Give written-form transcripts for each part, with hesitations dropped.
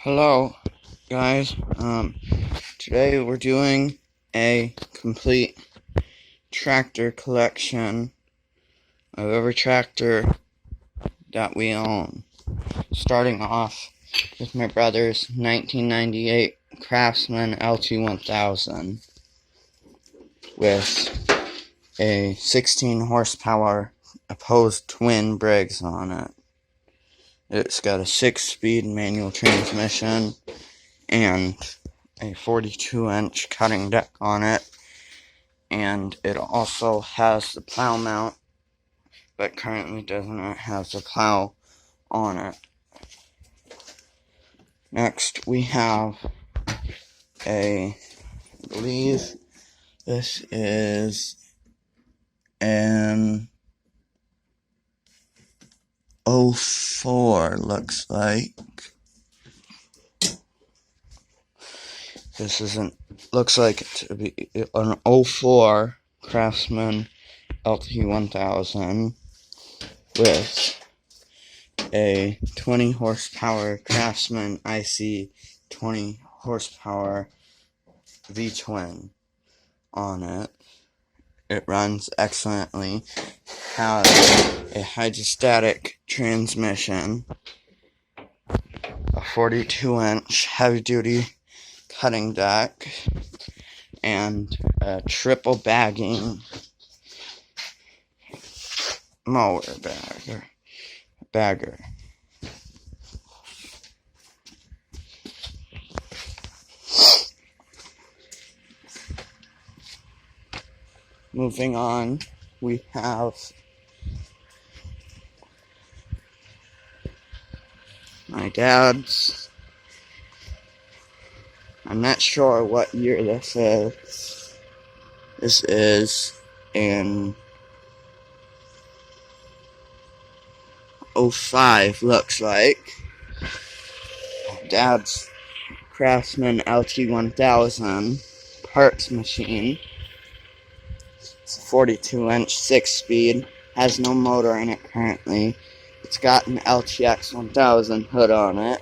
Hello, guys. Today we're doing a complete tractor collection of every tractor that we own. Starting off with my brother's 1998 Craftsman LT1000 with a 16 horsepower opposed twin Briggs on it. It's got a 6-speed manual transmission and a 42-inch cutting deck on it, and it also has the plow mount, but currently does not have the plow on it. Next we have I believe this is an 04, looks like. Looks like it to be an 04 Craftsman LT1000 with a 20 horsepower Craftsman IC 20 horsepower V-twin on it. It runs excellently, has a hydrostatic transmission, a 42-inch heavy-duty cutting deck, and a triple bagging mower bagger. Moving on, we have my dad's. I'm not sure what year this is. This is in 05, looks like. Dad's Craftsman LT1000 parts machine. It's a 42-inch 6-speed. Has no motor in it currently. It's got an LTX 1000 hood on it.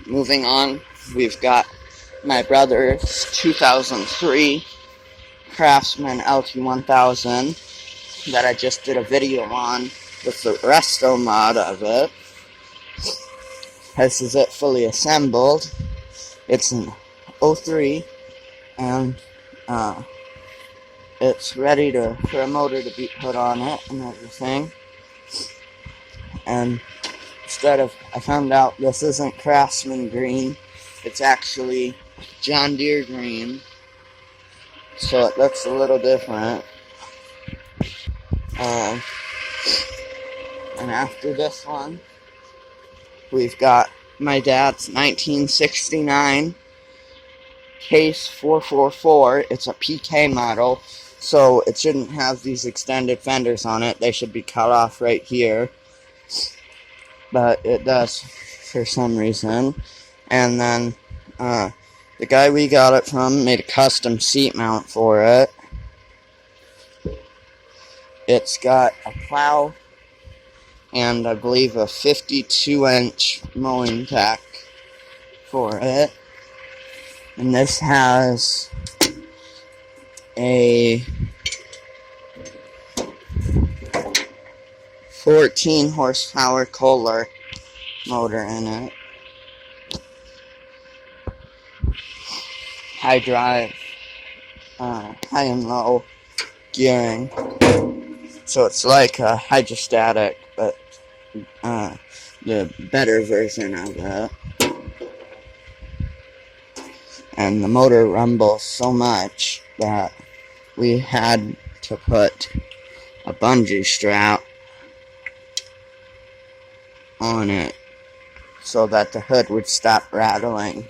Moving on, we've got my brother's 2003 Craftsman LT1000 that I just did a video on with the resto mod of it. This is it fully assembled. It's an 03 and it's ready for a motor to be put on it and everything. And I found out this isn't Craftsman green, it's actually John Deere green, so it looks a little different. And after this one, we've got my dad's 1969 Case 444. It's a PK model, so it shouldn't have these extended fenders on it. They should be cut off right here, but it does for some reason. And then the guy we got it from made a custom seat mount for it. It's got a plow and I believe a 52-inch mowing tack for it. And this has a 14 horsepower Kohler motor in it. High drive, high and low gearing. So it's like a hydrostatic, but the better version of it. And the motor rumbles so much that we had to put a bungee strap on it so that the hood would stop rattling.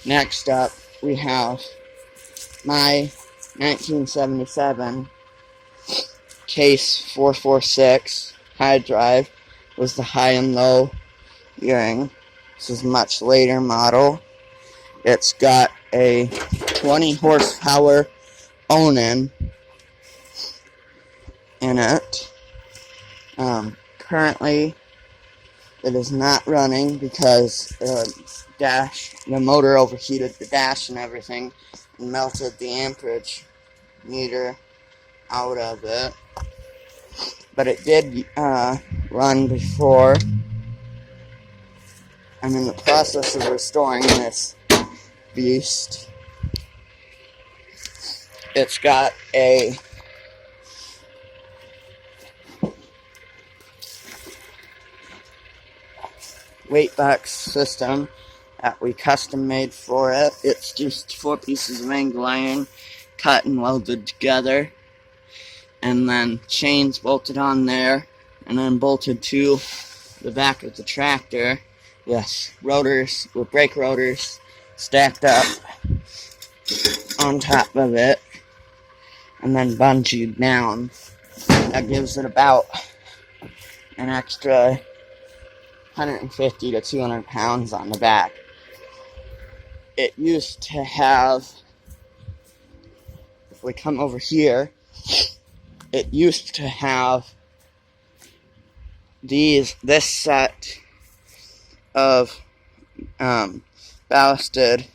Next up, we have my 1977 Case 446 high drive was the high and low gearing. This is a much later model. It's got a 20 horsepower Onan in it. Currently, it is not running because the motor overheated the dash and everything and melted the amperage meter out of it. But it did run before. I'm in the process of restoring this beast. It's got a weight box system that we custom made for it. It's just 4 pieces of angle iron cut and welded together, and then chains bolted on there, and then bolted to the back of the tractor. Yes, rotors with brake rotors stacked up on top of it, and then bungeed down. That gives it about an extra 150 to 200 pounds on the back. It used to have, if we come over here, it used to have this set of ballasted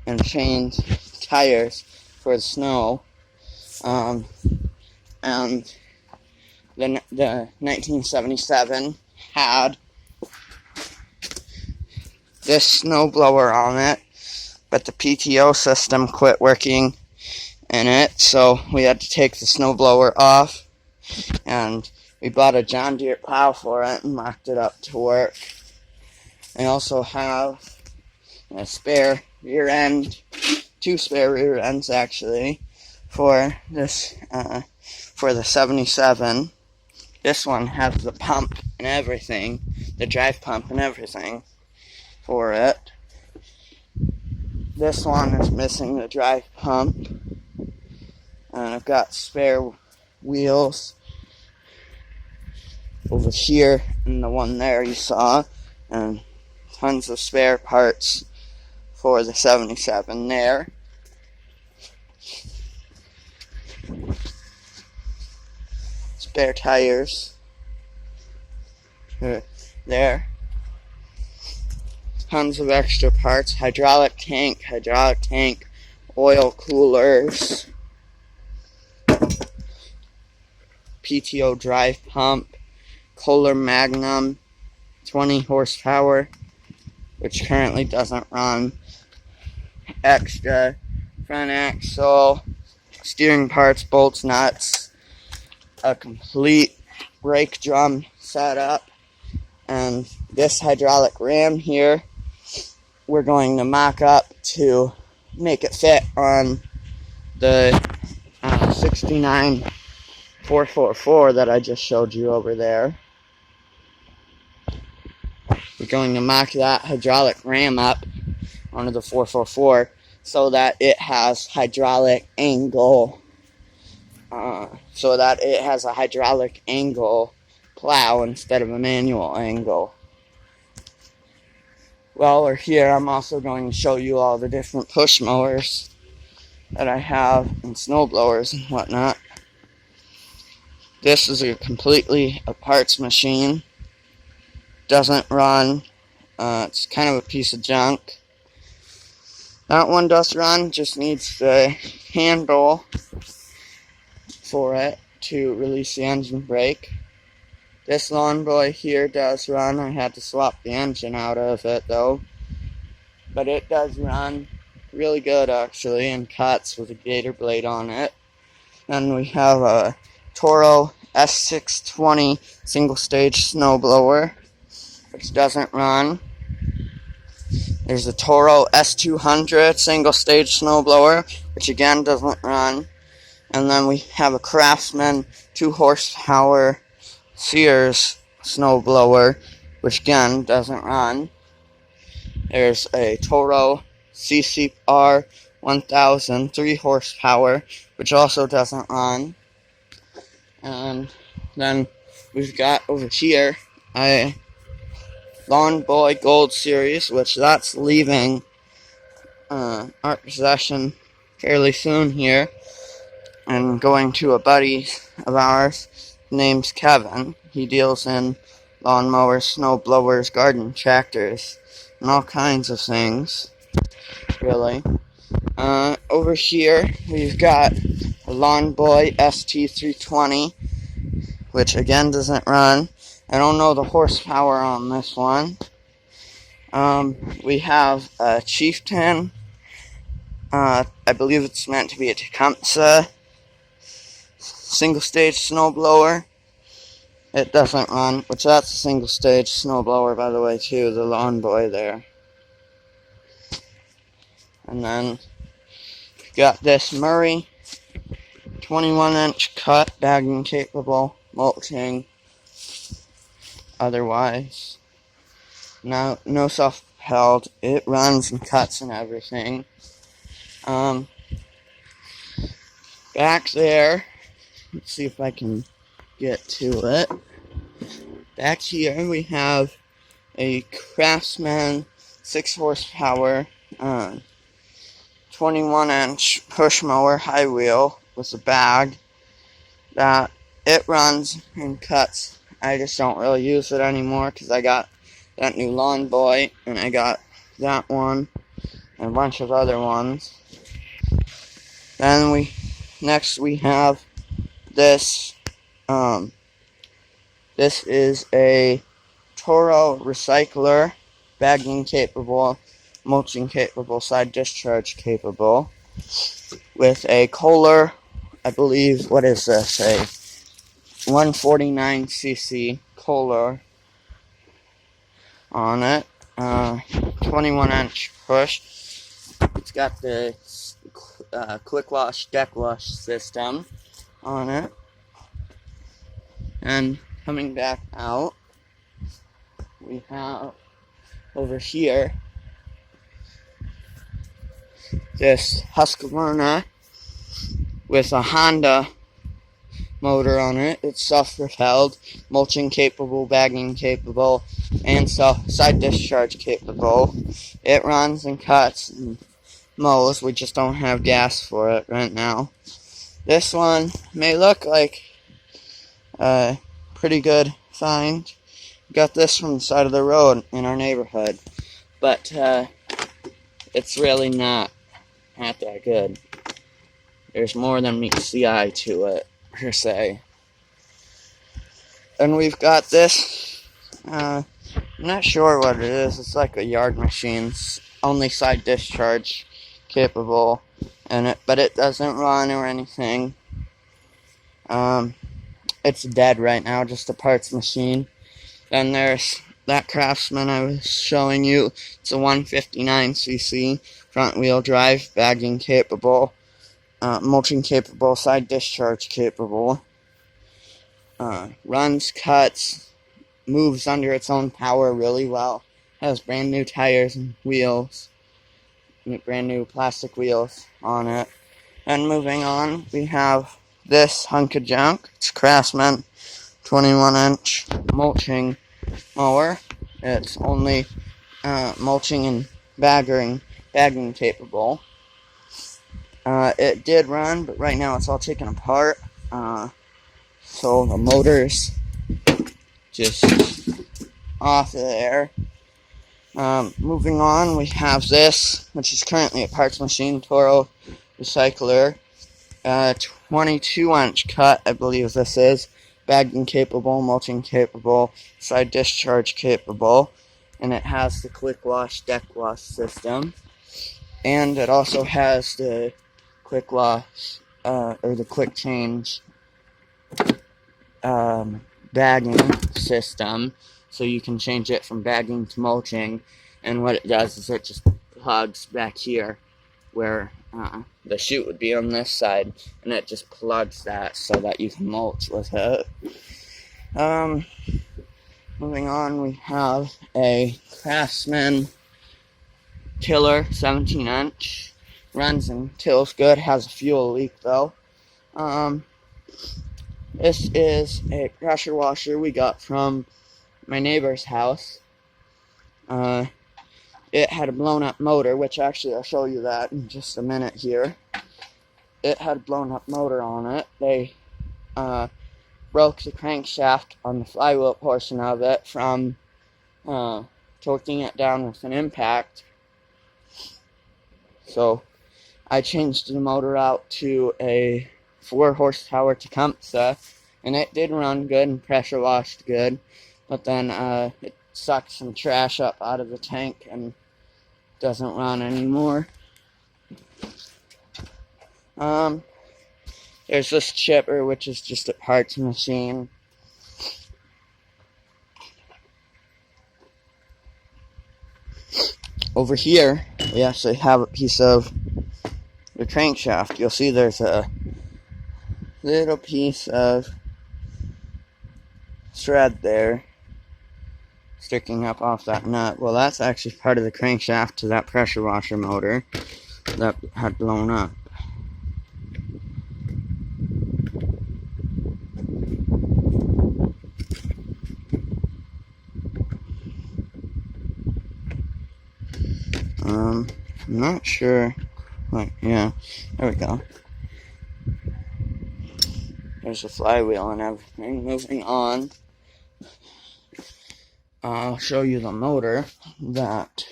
and chained tires for the snow, and the 1977 had this snowblower on it, but the PTO system quit working in it, so we had to take the snowblower off, and we bought a John Deere plow for it and mocked it up to work. I also have a spare rear end, 2 spare rear ends actually, for this, for the 77. This one has the pump and everything, the drive pump and everything for it. This one is missing the drive pump, and I've got spare wheels over here and the one there you saw, and tons of spare parts for the 77 there. Spare tires there. Tons of extra parts, hydraulic tank, oil coolers, PTO drive pump, Kohler Magnum, 20 horsepower, which currently doesn't run, extra front axle, steering parts, bolts, nuts, a complete brake drum setup, and this hydraulic ram here we're going to mock up to make it fit on the 69 444 that I just showed you over there. We're going to mock that hydraulic ram up onto the 444 so that it has hydraulic angle, plow instead of a manual angle. While we're here, I'm also going to show you all the different push mowers that I have and snow blowers and whatnot. This is a completely a parts machine. Doesn't run. It's kind of a piece of junk. That one does run, just needs the handle for it to release the engine brake. This lawn boy here does run. I had to swap the engine out of it though. But it does run really good actually, and cuts with a gator blade on it. Then we have a Toro S620 single stage snowblower, which doesn't run. There's a Toro S200 single stage snowblower, which again doesn't run. And then we have a Craftsman 2 horsepower Sears snowblower, which again doesn't run. There's a Toro CCR 1000 3 horsepower, which also doesn't run. And then we've got over here a Lawn Boy Gold Series, which that's leaving our possession fairly soon here. and going to a buddy of ours named Kevin. He deals in lawnmowers, snow blowers, garden tractors, and all kinds of things, really. Over here, we've got a Lawn Boy ST320, which again doesn't run. I don't know the horsepower on this one. We have a Chieftain. I believe it's meant to be a Tecumseh single-stage snowblower. It doesn't run, which that's a single-stage snowblower, by the way, too, the Lawn Boy there. And then we've got this Murray 21-inch cut, bagging capable, mulching, otherwise. No self-propelled. It runs and cuts and everything. Back there, let's see if I can get to it. Back here we have a Craftsman 6 horsepower 21-inch push mower high wheel with a bag that it runs and cuts. I just don't really use it anymore because I got that new Lawn Boy and I got that one and a bunch of other ones. Then next we have this. This is a Toro recycler, bagging capable, mulching capable, side discharge capable, with a Kohler, I believe, what is this, a 149cc Kohler on it, 21-inch push. It's got the quick wash, deck wash system on it. And coming back out, we have over here this Husqvarna with a Honda motor on it. It's self-propelled, mulching capable, bagging capable, and side discharge capable. It runs and cuts and mows. We just don't have gas for it right now. This one may look like a pretty good find. Got this from the side of the road in our neighborhood, but it's really not that good. There's more than meets the eye to it, per se. And we've got this, I'm not sure what it is. It's like a yard machine. It's only side discharge capable, but it doesn't run or anything. It's dead right now, just a parts machine. Then there's that Craftsman I was showing you. It's a 159cc front wheel drive, bagging capable, mulching capable, side discharge capable. Runs, cuts, moves under its own power really well. Has brand new tires and wheels, brand new plastic wheels on it. And moving on, we have this hunk of junk. It's Craftsman 21-inch mulching mower. It's only mulching and bagging capable. It did run, but right now it's all taken apart. So the motor's just off of there. Moving on, we have this, which is currently a parts machine, Toro recycler. 22-inch cut, I believe this is. Bagging capable, mulching capable, side discharge capable. And it has the quick wash, deck wash system. And it also has the quick wash, or the quick change bagging system, so you can change it from bagging to mulching. And what it does is it just plugs back here where the chute would be on this side, and it just plugs that so that you can mulch with it. Moving on, we have a Craftsman tiller, 17-inch. Runs and tills good, has a fuel leak though. This is a pressure washer we got from my neighbor's house. It had a blown up motor, which actually I'll show you that in just a minute here. it had a blown up motor on it. They broke the crankshaft on the flywheel portion of it from torquing it down with an impact. So I changed the motor out to a 4 horsepower Tecumseh, and it did run good and pressure washed good, but then it sucked some trash up out of the tank and doesn't run anymore. There's this chipper, which is just a parts machine. Over here, we actually have a piece of the crankshaft. You'll see there's a little piece of thread there sticking up off that nut. Well, that's actually part of the crankshaft to that pressure washer motor that had blown up. I'm not sure. Like, yeah, there we go. There's the flywheel and everything. Moving on, I'll show you the motor that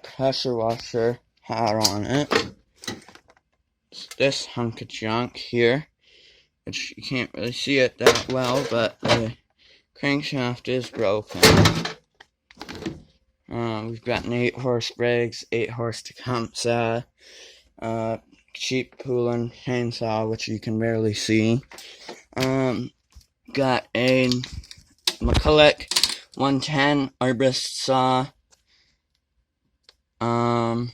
pressure washer had on it. It's this hunk of junk here, which you can't really see it that well, but the crankshaft is broken. We've got an 8 horse Briggs, 8 horse Tecumseh, cheap Poulan chainsaw, which you can barely see. Got a McCulloch 110 arborist saw. And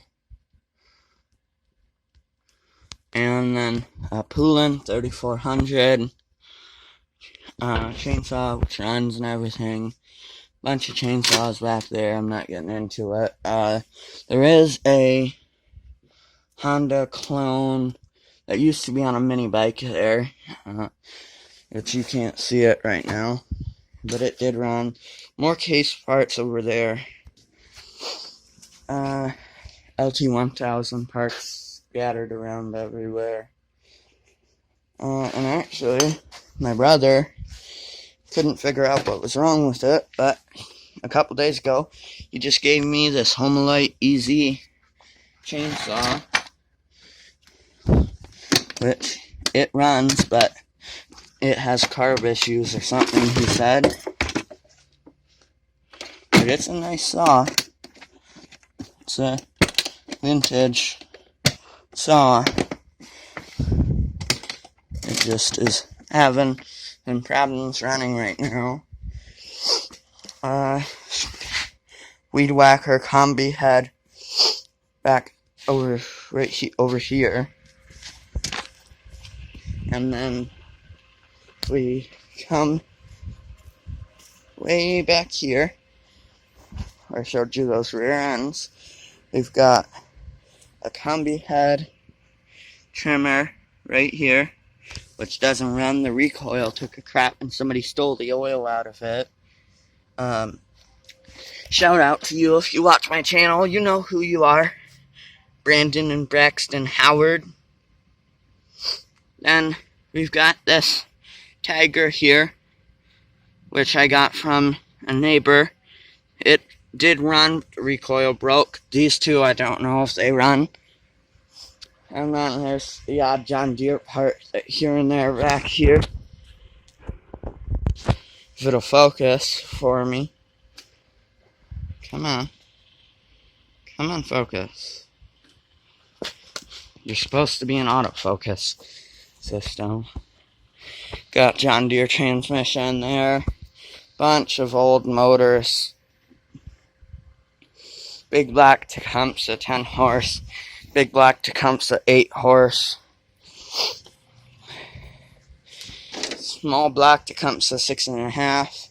then a Poulan 3400 chainsaw, which runs and everything. Bunch of chainsaws back there. I'm not getting into it. There is a Honda clone that used to be on a mini bike there, which you can't see it right now, but it did run. More case parts over there. LT1000 parts scattered around everywhere. And actually, my brother couldn't figure out what was wrong with it, but a couple days ago, he just gave me this Homelite EZ chainsaw, which it runs, but it has carb issues or something, he said. But it's a nice saw. It's a vintage saw. It just is having some problems running right now. Weed whacker combi head back over here. And then we come way back here, where I showed you those rear ends. We've got a combi head trimmer right here, which doesn't run. The recoil took a crap and somebody stole the oil out of it. Shout out to you if you watch my channel. You know who you are. Brandon and Braxton Howard. Then we've got this Tiger here, which I got from a neighbor. It did run, the recoil broke. These two, I don't know if they run. And then there's the odd John Deere part here and there back here. If it'll focus for me. Come on. Come on, focus. You're supposed to be an autofocus system. Got John Deere transmission there. Bunch of old motors. Big black Tecumseh 10 horse. Big black Tecumseh 8 horse. Small black Tecumseh 6.5.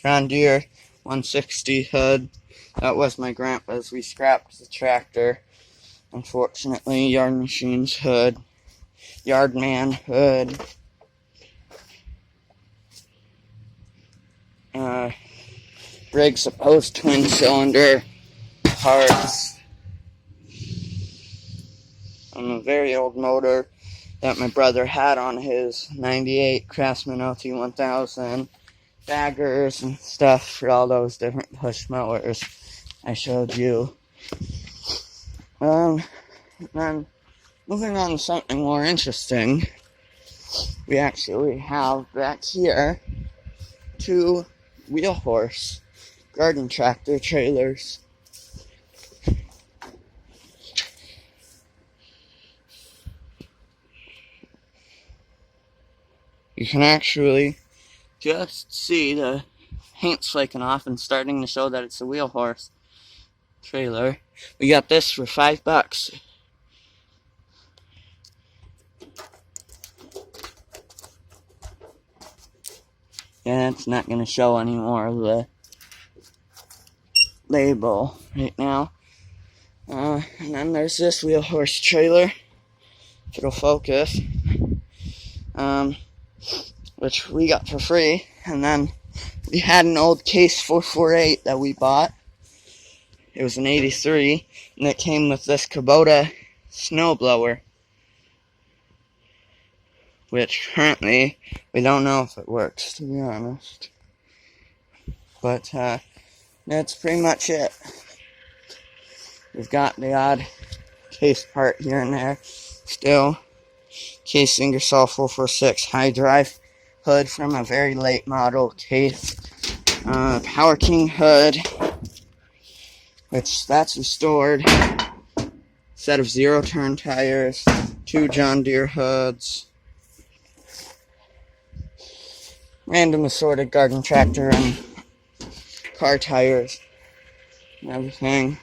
John Deere 160 hood. That was my grandpa's. We scrapped the tractor. Unfortunately, Yard Machine's hood. Yardman hood. Briggs opposed twin cylinder parts. on a very old motor that my brother had on his 98 Craftsman LT1000. Baggers and stuff for all those different push mowers I showed you. Then moving on to something more interesting, we actually have back here 2 wheel horse garden tractor trailers. You can actually just see the paint's flaking off and starting to show that it's a wheel horse trailer. We got this for $5. Yeah, it's not going to show any more of the label right now. And then there's this wheel horse trailer, if it'll focus, which we got for free. And then we had an old Case 448 that we bought. It was an 83, and it came with this Kubota snowblower, which currently we don't know if it works, to be honest. But that's pretty much it. We've got the odd case part here and there still. Case Ingersoll 446 high drive hood from a very late model Case. Power King hood, which that's restored. Set of 0-turn tires, 2 John Deere hoods. Random assorted garden tractor and car tires and everything.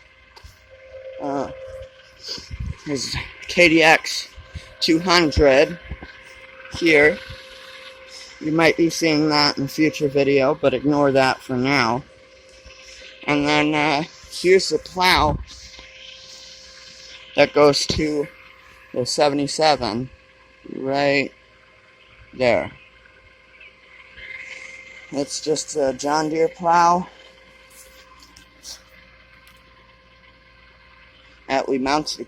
There's KDX 200 here. You might be seeing that in a future video, but ignore that for now. And then here's the plow that goes to the 77 right there. It's just a John Deere plow that we mounted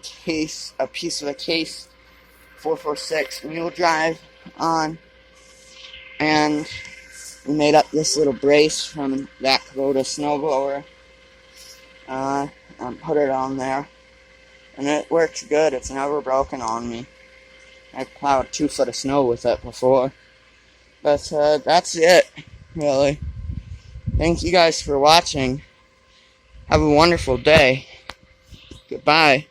a piece of a Case 446 wheel drive on, and we made up this little brace from that Kubota snowblower and put it on there, and it works good. It's never broken on me. I plowed 2 foot of snow with it before. But that's it, really. Thank you guys for watching. Have a wonderful day. Goodbye.